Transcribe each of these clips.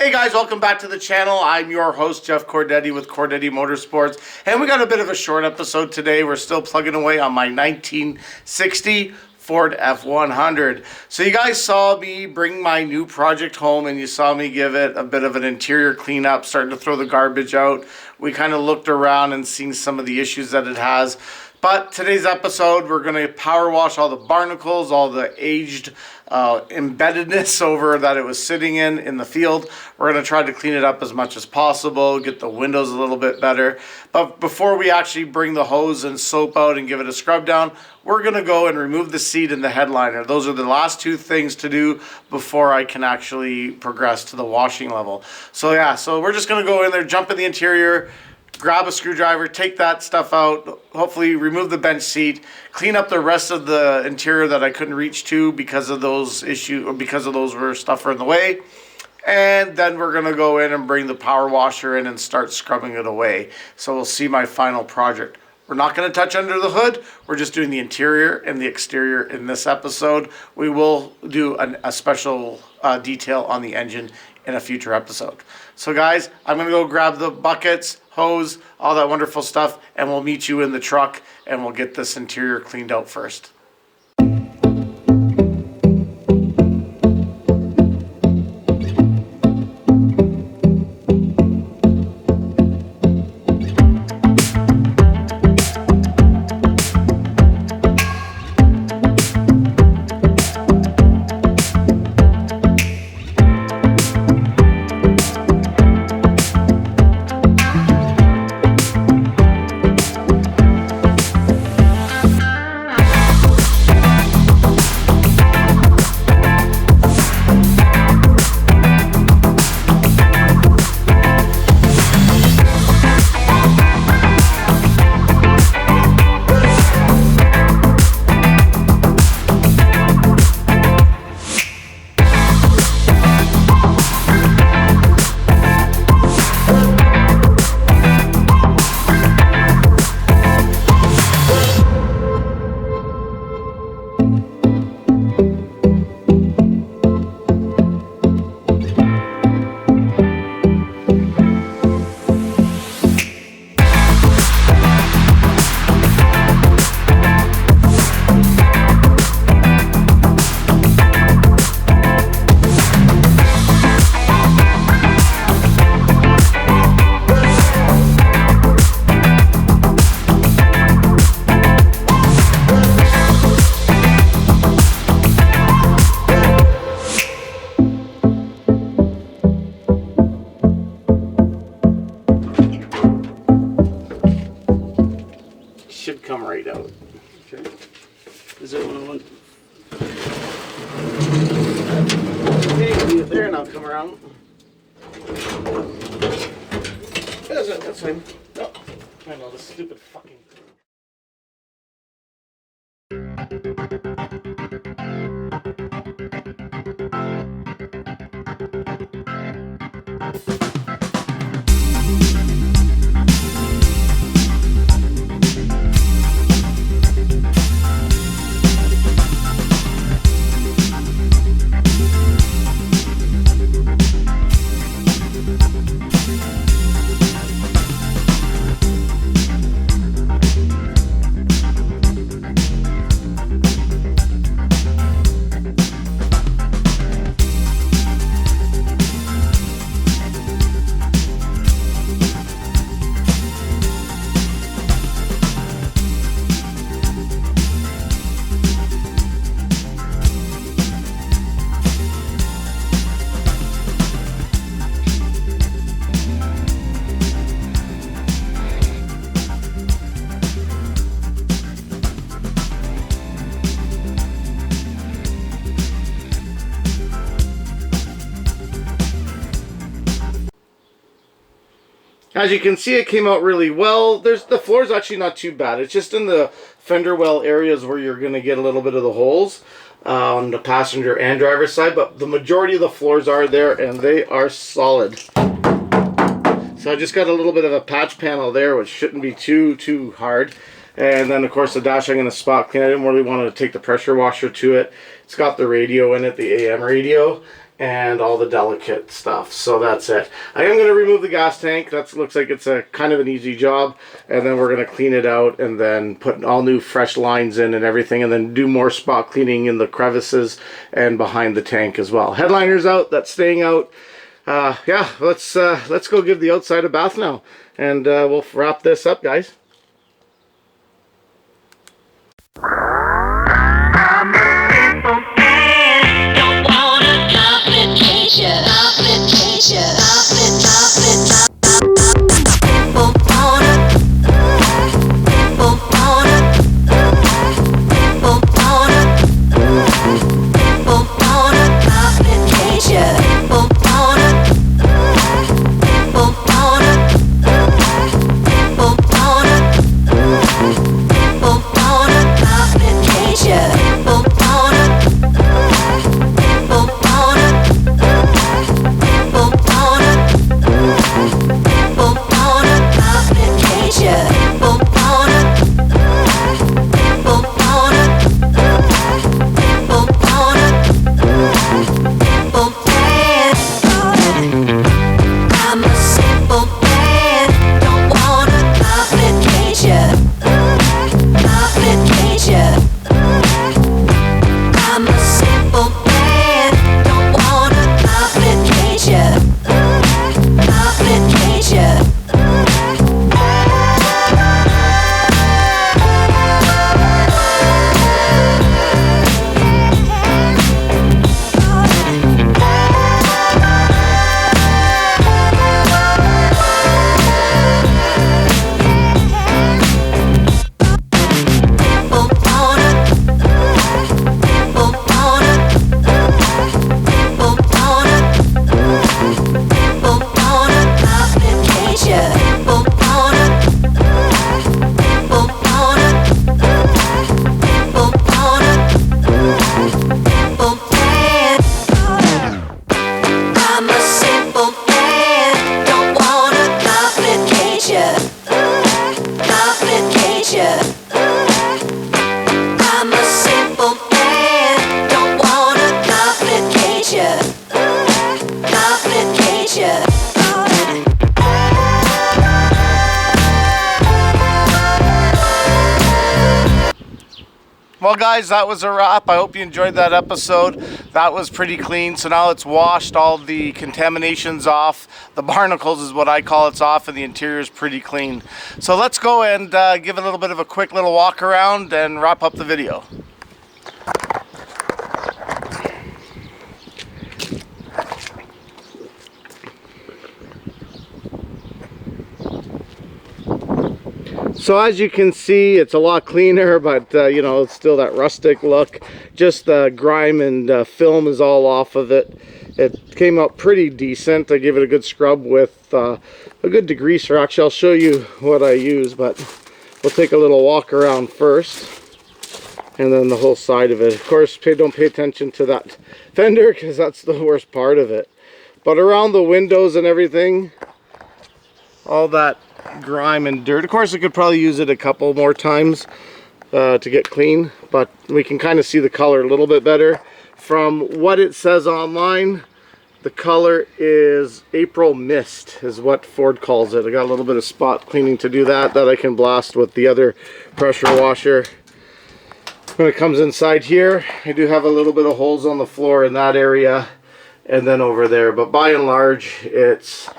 Hey guys, welcome back to the channel. I'm your host, Jeff Cordetti with Cordetti Motorsports, and we got a bit of a short episode today. We're still plugging away on my 1960 Ford F100. So you guys saw me bring my new project home, and you saw me give it a bit of an interior cleanup, starting to throw the garbage out. We kind of looked around and seen some of the issues that it has. But today's episode, we're going to power wash all the barnacles, all the aged embeddedness over that it was sitting in the field. We're going to try to clean it up as much as possible, get the windows a little bit better. But before we actually bring the hose and soap out and give it a scrub down, we're going to go and remove the seat and the headliner. Those are the last two things to do before I can actually progress to the washing level. So yeah, so we're just going to go in there, jump in the interior, grab a screwdriver, take that stuff out, hopefully remove the bench seat, clean up the rest of the interior that I couldn't reach to because of those issues, or because of those stuff were in the way. And then we're gonna go in and bring the power washer in and start scrubbing it away. So we'll see my final project. We're not gonna touch under the hood. We're just doing the interior and the exterior in this episode. We will do a special detail on the engine in a future episode. So guys, I'm gonna go grab the buckets, hose, all that wonderful stuff, and we'll meet you in the truck and we'll get this interior cleaned out first. Should come right out. Okay. Is that 101? Okay, leave it there and I'll come around. That's fine. No. I know, this stupid fucking thing. As you can see, it came out really well. The floor is actually not too bad. It's just in the fender well areas where you're going to get a little bit of the holes on the passenger and driver side, but the majority of the floors are there and they are solid. So I just got a little bit of a patch panel there, which shouldn't be too hard. And then of course the dash I'm going to spot clean. I didn't really want to take the pressure washer to it. It's got the radio in it, the AM radio. and all the delicate stuff. So that's it. I am going to remove the gas tank. That looks like it's a kind of an easy job. And then we're going to clean it out and then put all new fresh lines in and everything, and then do more spot cleaning in the crevices and behind the tank as well. Headliner's out. That's staying out. Yeah, let's go give the outside a bath now, and we'll wrap this up, guys. Well, guys, that was a wrap. I hope you enjoyed that episode. That was pretty clean. So now it's washed, all the contaminations off. The barnacles is what I call it's off, and the interior is pretty clean. So let's go and give it a little bit of a quick little walk around and wrap up the video. So as you can see, it's a lot cleaner, but you know, it's still that rustic look. Just the grime and film is all off of it. It came out pretty decent. I gave it a good scrub with a good degreaser. Actually, I'll show you what I use, but we'll take a little walk around first, and then the whole side of it. Of course, don't pay attention to that fender, because that's the worst part of it. But around the windows and everything, all that grime and dirt. Of course, I could probably use it a couple more times to get clean, but we can kind of see the color a little bit better. From what it says online, the color is April Mist is what Ford calls it. I got a little bit of spot cleaning to do that I can blast with the other pressure washer. When it comes inside here, I do have a little bit of holes on the floor in that area and then over there, but by and large it's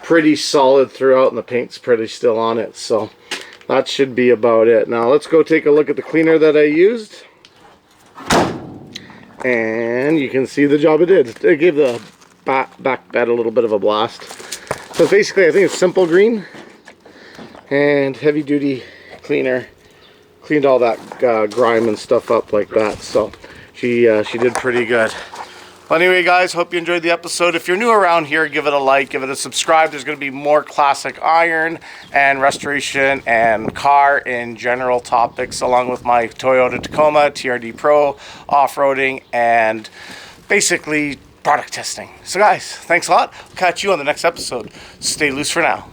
pretty solid throughout, and the paint's pretty still on it, so that should be about it. Now let's go take a look at the cleaner that I used, and you can see the job it did. It gave the back bed a little bit of a blast. So basically, I think it's simple green and heavy duty cleaner. Cleaned all that grime and stuff up like that, so she did pretty good. Well, anyway, guys, hope you enjoyed the episode. If you're new around here, give it a like, give it a subscribe. There's going to be more classic iron and restoration and car in general topics, along with my Toyota Tacoma, TRD Pro, off-roading, and basically product testing. So, guys, thanks a lot. I'll catch you on the next episode. Stay loose for now.